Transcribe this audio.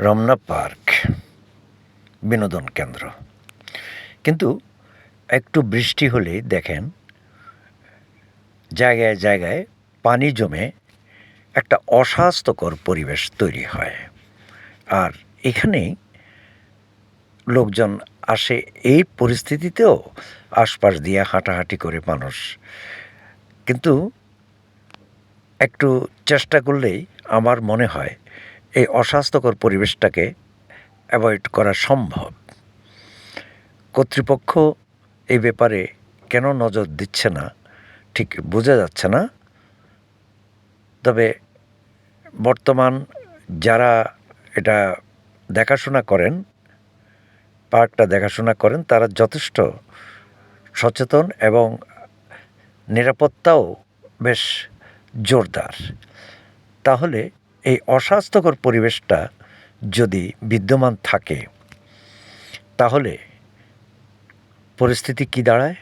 Ramna park বিনোদন কেন্দ্র। কিন্তু একটু বৃষ্টি হলেই দেখেন জায়গায় জায়গায় পানি জমে একটা অস্বাস্থ্যকর পরিবেশ তৈরি হয়। আর এখানেই লোকজন আসে এই পরিস্থিতিতেও আশপাশ দিয়ে হাঁটাহাঁটি করে মানুষ। কিন্তু একটু চেষ্টা করলেই আমার মনে হয় এই অস্বাস্থ্যকর পরিবেশটাকে অ্যাভয়েড করা সম্ভব। কর্তৃপক্ষ এই ব্যাপারে কেন নজর দিচ্ছে না ঠিক বোঝা যাচ্ছে না। তবে বর্তমান যারা এটা দেখাশোনা করেন, পার্কটা দেখাশোনা করেন, তারা যথেষ্ট সচেতন এবং নিরাপত্তাও বেশ জোরদার। তাহলে এই অস্বাস্থ্যকর পরিবেশটা যদি বিদ্যমান থাকে তাহলে পরিস্থিতি কী দাঁড়ায়?